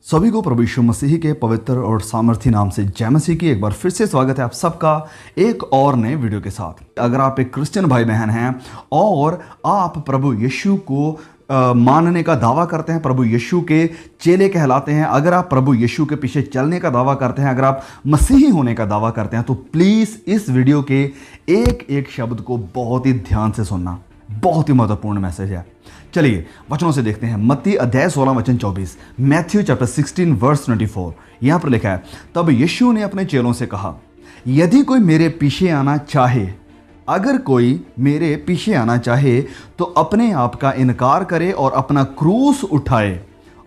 सभी को प्रभु यीशु मसीह के पवित्र और सामर्थी नाम से जय मसीह की एक बार फिर से स्वागत है आप सबका एक और नए वीडियो के साथ। अगर आप एक क्रिश्चियन भाई बहन हैं और आप प्रभु यीशु को मानने का दावा करते हैं, प्रभु यीशु के चेले कहलाते हैं, अगर आप प्रभु यीशु के पीछे चलने का दावा करते हैं, अगर आप मसीही होने का दावा करते हैं, तो प्लीज़ इस वीडियो के एक एक शब्द को बहुत ही ध्यान से सुनना। बहुत ही महत्वपूर्ण मैसेज है। चलिए वचनों से देखते हैं। मत्ती अध्याय 16 वचन 24, मैथ्यू चैप्टर 16 वर्स 24। यहाँ पर लिखा है, तब यीशु ने अपने चेलों से कहा, यदि कोई मेरे पीछे आना चाहे, अगर कोई मेरे पीछे आना चाहे तो अपने आप का इनकार करे और अपना क्रूस उठाए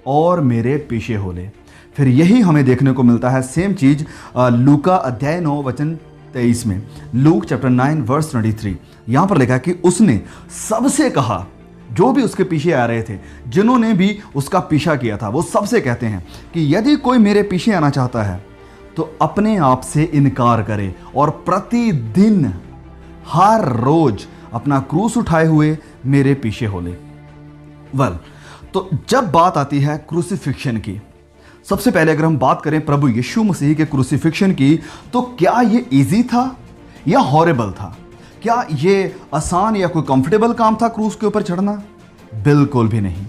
और मेरे पीछे हो ले। फिर यही हमें देखने को मिलता है सेम चीज लूका अध्याय 9 वचन 23 में। लूक चैप्टर 9 वर्स 23 यहाँ पर लिखा है कि उसने सबसे कहा, जो भी उसके पीछे आ रहे थे, जिन्होंने भी उसका पीछा किया था, वो सबसे कहते हैं कि यदि कोई मेरे पीछे आना चाहता है तो अपने आप से इनकार करे और प्रतिदिन हर रोज अपना क्रूस उठाए हुए मेरे पीछे हो ले। तो जब बात आती है क्रूसिफिक्शन की, सबसे पहले अगर हम बात करें प्रभु यीशु मसीह के क्रूसिफिक्शन की, तो क्या ये इजी था या हॉरिबल था? क्या ये आसान या कोई कंफर्टेबल काम था क्रूस के ऊपर चढ़ना? बिल्कुल भी नहीं।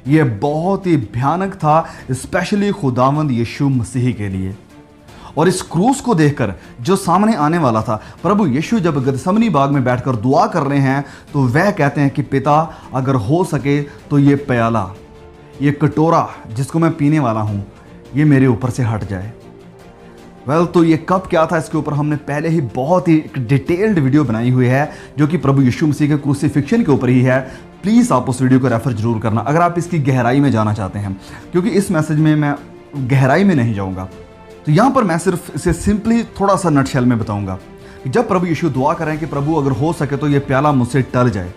ये बहुत ही भयानक था, स्पेशली खुदावंद यीशु मसीह के लिए। और इस क्रूस को देखकर जो सामने आने वाला था, प्रभु यीशु जब गतसमनी बाग में बैठकर दुआ कर रहे हैं तो वह कहते हैं कि पिता, अगर हो सके तो ये प्याला, ये कटोरा जिसको मैं पीने वाला हूं, ये मेरे ऊपर से हट जाए। तो ये कब क्या था, इसके ऊपर हमने पहले ही बहुत ही डिटेल्ड वीडियो बनाई हुई है जो कि प्रभु यीशु मसीह के क्रूसिफिक्शन के ऊपर ही है। प्लीज़ आप उस वीडियो को रेफर जरूर करना अगर आप इसकी गहराई में जाना चाहते हैं, क्योंकि इस मैसेज में मैं गहराई में नहीं जाऊंगा। तो यहाँ पर मैं सिर्फ इसे सिंपली थोड़ा सा नटशेल में बताऊंगा कि जब प्रभु यीशु दुआ करें कि प्रभु अगर हो सके तो ये प्याला मुझसे टल जाए,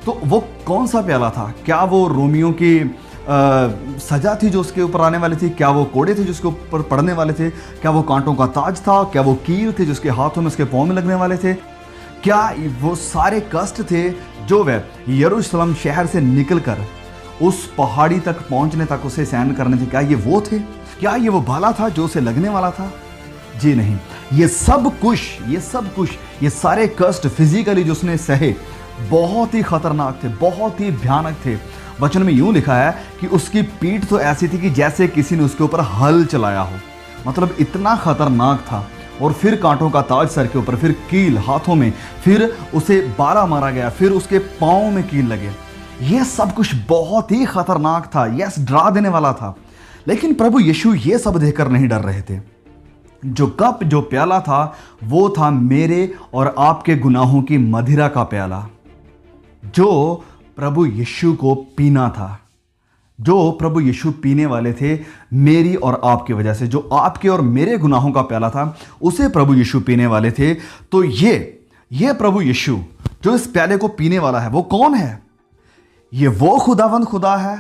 तो वो कौन सा प्याला था? क्या वो रोमियों की सजा थी जो उसके ऊपर आने वाली थी? क्या वो कोड़े थे जिसके ऊपर पड़ने वाले थे? क्या वो कांटों का ताज था? क्या वो कील थे जिसके हाथों में उसके पांव में लगने वाले थे? क्या वो सारे कष्ट थे जो वह यरूशलेम शहर से निकलकर उस पहाड़ी तक पहुंचने तक उसे सहन करने थे? क्या ये वो थे? क्या ये वो भाला था जो उसे लगने वाला था? जी नहीं। ये सब कुछ, ये सारे कष्ट फिजिकली जो उसने सहे बहुत ही खतरनाक थे, बहुत ही भयानक थे। वचन में यूं लिखा है कि उसकी पीठ तो ऐसी थी कि जैसे किसी ने उसके ऊपर हल चलाया हो, मतलब इतना खतरनाक था। और फिर कांटों का ताज सर के ऊपर, फिर कील हाथों में, फिर उसे बारा मारा गया, फिर उसके पांव में कील लगे। यह सब कुछ बहुत ही खतरनाक था, यस, डरा देने वाला था। लेकिन प्रभु यीशु ये सब देखकर नहीं डर रहे थे। जो कप, जो प्याला था, वो था मेरे और आपके गुनाहों की मदिरा का प्याला, जो प्रभु यीशु को पीना था, जो प्रभु यीशु पीने वाले थे मेरी और आपकी वजह से। जो आपके और मेरे गुनाहों का प्याला था, उसे प्रभु यीशु पीने वाले थे। तो ये प्रभु यीशु जो इस प्याले को पीने वाला है, वो कौन है? ये वो खुदावंद खुदा है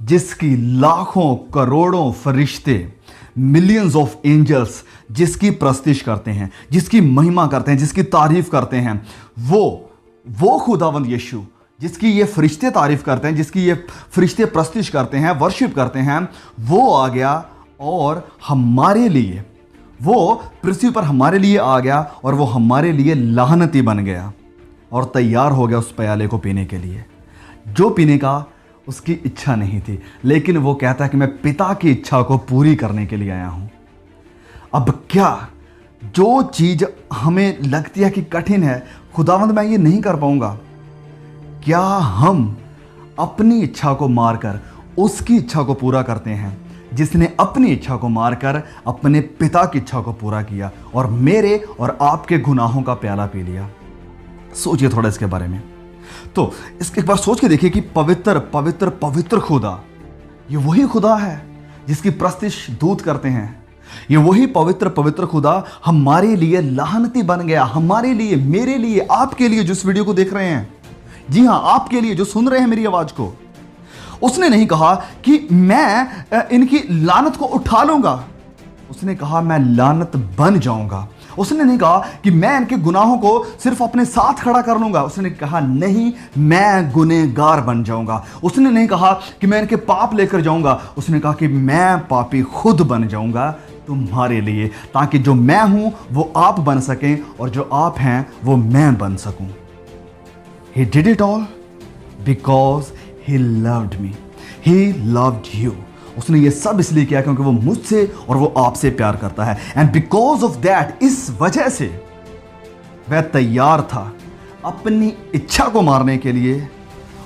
जिसकी लाखों करोड़ों फरिश्ते, मिलियंस ऑफ एंजल्स जिसकी प्रस्तिश करते हैं, जिसकी महिमा करते हैं, जिसकी तारीफ करते हैं, वो खुदावंद यीशु जिसकी ये फरिश्ते तारीफ करते हैं, जिसकी ये फरिश्ते प्रस्तिश करते हैं, वर्शिप करते हैं, वो आ गया और हमारे लिए, वो पृथ्वी पर हमारे लिए आ गया और वो हमारे लिए लानती बन गया और तैयार हो गया उस प्याले को पीने के लिए, जो पीने का उसकी इच्छा नहीं थी। लेकिन वो कहता है कि मैं पिता की इच्छा को पूरी करने के लिए आया हूं। अब क्या, जो चीज हमें लगती है कि कठिन है, खुदावंद मैं ये नहीं कर पाऊंगा, क्या हम अपनी इच्छा को मारकर उसकी इच्छा को पूरा करते हैं, जिसने अपनी इच्छा को मारकर अपने पिता की इच्छा को पूरा किया और मेरे और आपके गुनाहों का प्याला पी लिया? सोचिए थोड़ा इसके बारे में। तो इसके एक बार सोच के देखिए कि पवित्र पवित्र पवित्र खुदा, ये वही खुदा है जिसकी प्रस्तिश दूत करते हैं। ये वही पवित्र पवित्र खुदा हमारे लिए लानती बन गया, हमारे लिए, मेरे लिए, आपके लिए जो इस वीडियो को देख रहे हैं, जी हां, आपके लिए जो सुन रहे हैं मेरी आवाज को। उसने नहीं कहा कि मैं इनकी लानत को उठा लूंगा, उसने कहा मैं लानत बन जाऊंगा उसने नहीं कहा कि मैं इनके गुनाहों को सिर्फ अपने साथ खड़ा कर लूंगा। उसने कहा नहीं, मैं गुनहगार बन जाऊंगा। उसने नहीं कहा कि मैं इनके पाप लेकर जाऊंगा। उसने कहा कि मैं पापी खुद बन जाऊंगा तुम्हारे लिए, ताकि जो मैं हूं वो आप बन सकें और जो आप हैं वो मैं बन सकूं। He did it all because he loved me. He loved you. उसने ये सब इसलिए किया क्योंकि वो मुझसे और वो आपसे प्यार करता है। एंड बिकॉज ऑफ दैट, इस वजह से वह तैयार था अपनी इच्छा को मारने के लिए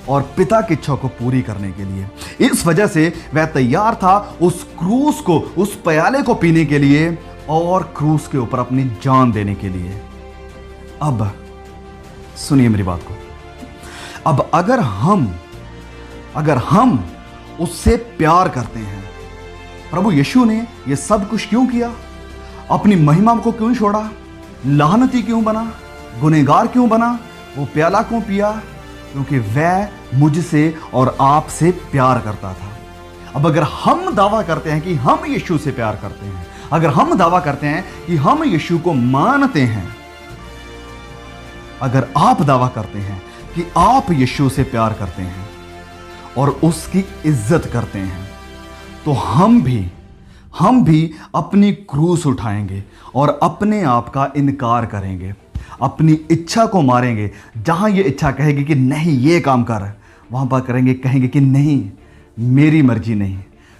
और पिता की इच्छा को पूरी करने के लिए। इस वजह से वह तैयार था उस क्रूस को, उस प्याले को पीने के लिए और क्रूस के ऊपर अपनी जान देने के लिए। अब सुनिए मेरी बात को। अब अगर हम उससे प्यार करते हैं, प्रभु यीशु ने यह सब कुछ क्यों किया? अपनी महिमा को क्यों छोड़ा? लानती क्यों बना? गुनहगार क्यों बना? वो प्याला क्यों पिया? क्योंकि वह मुझसे और आपसे प्यार करता था। अब अगर हम दावा करते हैं कि हम यीशु से प्यार करते हैं, अगर हम दावा करते हैं कि हम यीशु को मानते हैं, अगर आप दावा करते हैं कि आप यीशु से प्यार करते हैं और उसकी इज्जत करते हैं, तो हम भी अपनी क्रूस उठाएंगे और अपने आप का इनकार करेंगे, अपनी इच्छा को मारेंगे। जहां ये इच्छा कहेगी कि नहीं ये काम कर, वहां पर कहेंगे कि नहीं, मेरी मर्जी नहीं,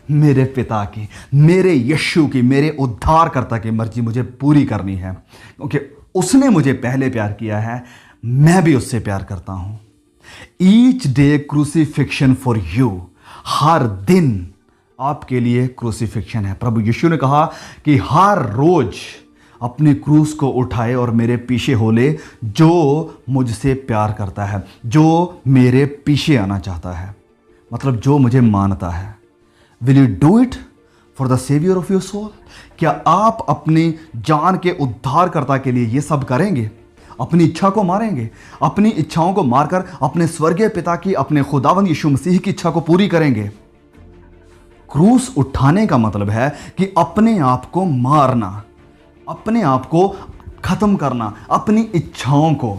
मेरे पिता की, मेरे यीशु की, मेरे उद्धारकर्ता की मर्जी मुझे पूरी करनी है, क्योंकि उसने मुझे पहले प्यार किया है, मैं भी उससे प्यार करता हूं। Each day crucifixion for you, हर दिन आपके लिए क्रूसिफिक्शन है। प्रभु यीशु ने कहा कि हर रोज अपनी क्रूस को उठाए और मेरे पीछे हो ले, जो मुझसे प्यार करता है, जो मेरे पीछे आना चाहता है, मतलब जो मुझे मानता है। Will you do it for the saviour of your soul? क्या आप अपनी जान के उद्धारकर्ता के लिए ये सब करेंगे? अपनी इच्छा को मारेंगे, अपनी इच्छाओं को मारकर अपने स्वर्गीय पिता की, अपने खुदावंद यीशु मसीह की इच्छा को पूरी करेंगे? क्रूस उठाने का मतलब है कि अपने आप को मारना, अपने आप को खत्म करना, अपनी इच्छाओं को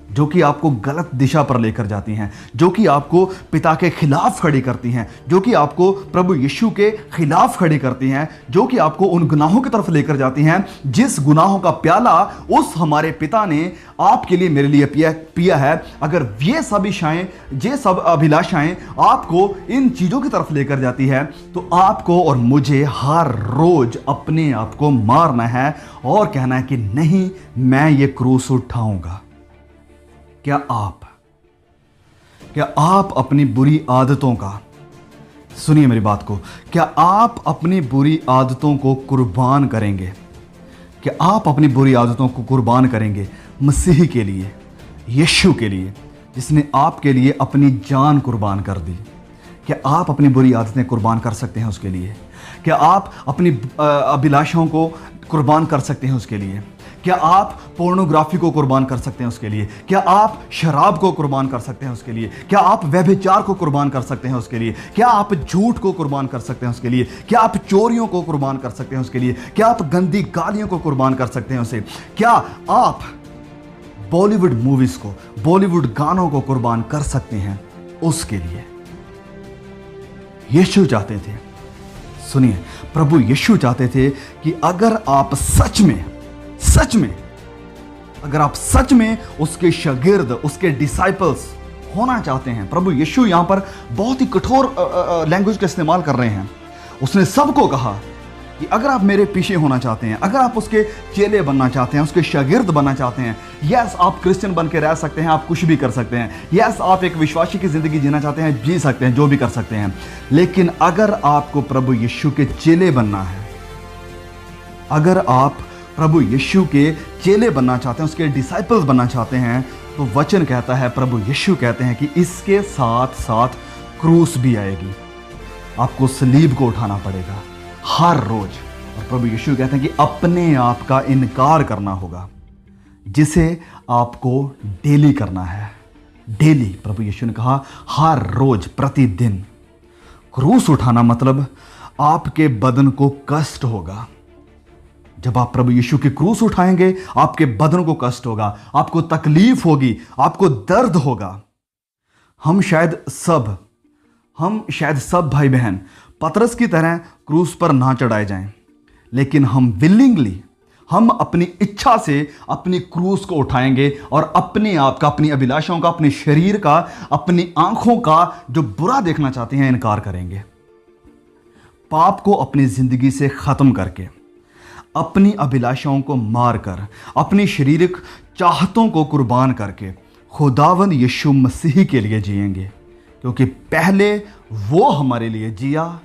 जो कि आपको गलत दिशा पर लेकर जाती हैं, जो कि आपको पिता के खिलाफ खड़ी करती हैं, जो कि आपको प्रभु यीशु के खिलाफ खड़ी करती हैं, जो कि आपको उन गुनाहों की तरफ लेकर जाती हैं जिस गुनाहों का प्याला उस हमारे पिता ने आपके लिए, मेरे लिए पिया है। अगर ये सब अभिलाषाएं आपको इन चीजों की तरफ लेकर जाती है, तो आपको और मुझे हर रोज अपने आप को मारना है और कहना है कि नहीं, मैं ये क्रूस उठाऊंगा। क्या आप अपनी बुरी आदतों का, सुनिए मेरी बात को, क्या आप अपनी बुरी आदतों को कुर्बान करेंगे? क्या आप अपनी बुरी आदतों को कुर्बान करेंगे मसीह के लिए, यीशु के लिए, जिसने आपके लिए अपनी जान कुर्बान कर दी? क्या आप अपनी बुरी आदतें कुर्बान कर सकते हैं उसके लिए? क्या आप अपनी अभिलाषाओं को कुर्बान कर सकते हैं उसके लिए? क्या आप पोर्नोग्राफी को कुर्बान कर सकते हैं उसके लिए? क्या आप शराब को कुर्बान कर सकते हैं उसके लिए? क्या आप व्यभिचार को कुर्बान कर सकते हैं उसके लिए? क्या आप झूठ को कुर्बान कर सकते हैं उसके लिए? क्या आप चोरियों को कुर्बान कर सकते हैं उसके लिए? क्या आप गंदी गालियों को कुर्बान कर सकते हैं उसे? क्या आप बॉलीवुड मूवीज को, बॉलीवुड गानों को कुर्बान कर सकते हैं उसके लिए? यीशु चाहते थे, सुनिए, प्रभु यीशु चाहते थे कि अगर आप सच में उसके शागिर्द, उसके डिसाइपल्स होना चाहते हैं। प्रभु यीशु यहां पर बहुत ही कठोर लैंग्वेज का इस्तेमाल कर रहे हैं। उसने सबको कहा कि अगर आप मेरे पीछे होना चाहते हैं, अगर आप उसके चेले बनना चाहते हैं, उसके शागिर्द बनना चाहते हैं, यस आप क्रिश्चियन बन के रह सकते हैं, आप कुछ भी कर सकते हैं, यस आप एक विश्वासी की जिंदगी जीना चाहते हैं, जी सकते हैं, जो भी कर सकते हैं। लेकिन अगर आपको प्रभु यीशु के चेले बनना है, अगर आप प्रभु यीशु के चेले बनना चाहते हैं, उसके डिसाइपल्स बनना चाहते हैं, तो वचन कहता है, प्रभु यीशु कहते हैं कि इसके साथ साथ क्रूस भी आएगी। आपको सलीब को उठाना पड़ेगा हर रोज। और प्रभु यीशु कहते हैं कि अपने आप का इनकार करना होगा, जिसे आपको डेली करना है। डेली, प्रभु यीशु ने कहा हर रोज, प्रतिदिन। क्रूस उठाना मतलब आपके बदन को कष्ट होगा, जब आप प्रभु यीशु की क्रूस उठाएंगे, आपके बदन को कष्ट होगा, आपको तकलीफ होगी, आपको दर्द होगा। हम शायद सब भाई बहन पतरस की तरह क्रूस पर ना चढ़ाए जाएं, लेकिन हम विलिंगली, हम अपनी इच्छा से अपनी क्रूस को उठाएंगे और अपने आप का, अपनी अभिलाषाओं का, अपने शरीर का, अपनी आंखों का जो बुरा देखना चाहते हैं इनकार करेंगे। पाप को अपनी जिंदगी से खत्म करके, अपनी अभिलाषाओं को मारकर, अपनी शारीरिक चाहतों को कुर्बान करके खुदावंद यीशु मसीह के लिए जिएंगे, क्योंकि पहले वो हमारे लिए जिया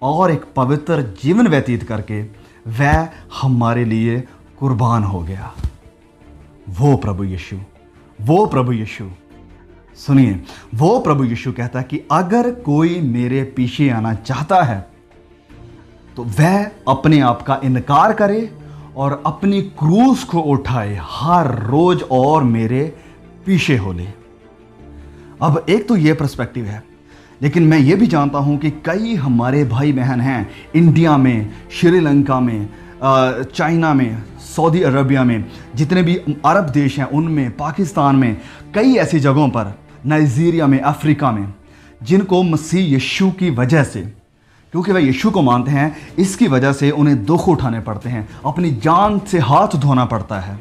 और एक पवित्र जीवन व्यतीत करके वह हमारे लिए कुर्बान हो गया। वो प्रभु यीशु सुनिए, वो प्रभु यीशु कहता है कि अगर कोई मेरे पीछे आना चाहता है तो वह अपने आप का इनकार करे और अपनी क्रूस को उठाए हर रोज और मेरे पीछे हो ले। अब एक तो ये पर्सपेक्टिव है, लेकिन मैं ये भी जानता हूँ कि कई हमारे भाई बहन हैं इंडिया में, श्रीलंका में, चाइना में, सऊदी अरबिया में, जितने भी अरब देश हैं उनमें, पाकिस्तान में, कई ऐसी जगहों पर, नाइजीरिया में, अफ्रीका में, जिनको मसीह यीशु की वजह से, क्योंकि वह यीशु को मानते हैं, इसकी वजह से उन्हें दुख उठाने पड़ते हैं, अपनी जान से हाथ धोना पड़ता है।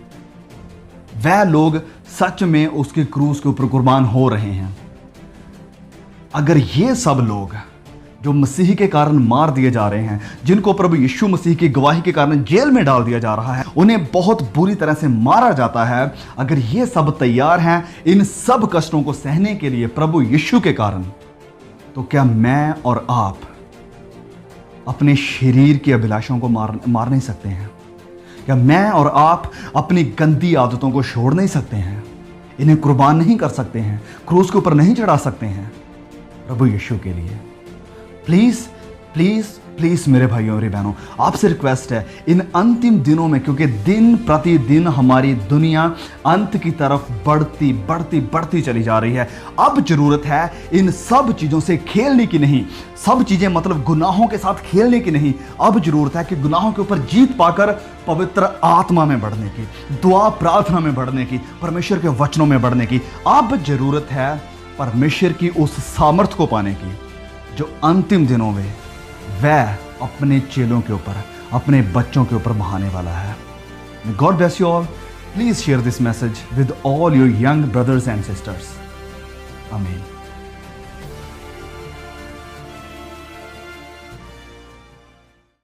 वह लोग सच में उसकी क्रूस के ऊपर कुर्बान हो रहे हैं। अगर ये सब लोग जो मसीह के कारण मार दिए जा रहे हैं, जिनको प्रभु यीशु मसीह की गवाही के कारण जेल में डाल दिया जा रहा है, उन्हें बहुत बुरी तरह से मारा जाता है, अगर ये सब तैयार हैं इन सब कष्टों को सहने के लिए प्रभु यीशु के कारण, तो क्या मैं और आप अपने शरीर की अभिलाषाओं को मार नहीं सकते हैं? क्या मैं और आप अपनी गंदी आदतों को छोड़ नहीं सकते हैं? इन्हें कुर्बान नहीं कर सकते हैं? क्रूस के ऊपर नहीं चढ़ा सकते हैं प्रभु यीशु के लिए? प्लीज प्लीज प्लीज मेरे भाइयों और बहनों, आपसे रिक्वेस्ट है, इन अंतिम दिनों में, क्योंकि दिन प्रतिदिन हमारी दुनिया अंत की तरफ बढ़ती चली जा रही है, अब जरूरत है इन सब चीज़ों से खेलने की नहीं, सब चीज़ें मतलब गुनाहों के साथ खेलने की नहीं। अब जरूरत है कि गुनाहों के ऊपर जीत पाकर पवित्र आत्मा में बढ़ने की, दुआ प्रार्थना में बढ़ने की, परमेश्वर के वचनों में बढ़ने की। अब जरूरत है परमेश्वर की उस सामर्थ को पाने की जो अंतिम दिनों में वह अपने चेलों के ऊपर, अपने बच्चों के ऊपर बहाने वाला है। God bless you all. Please share this message with all your young brothers and sisters. आमीन।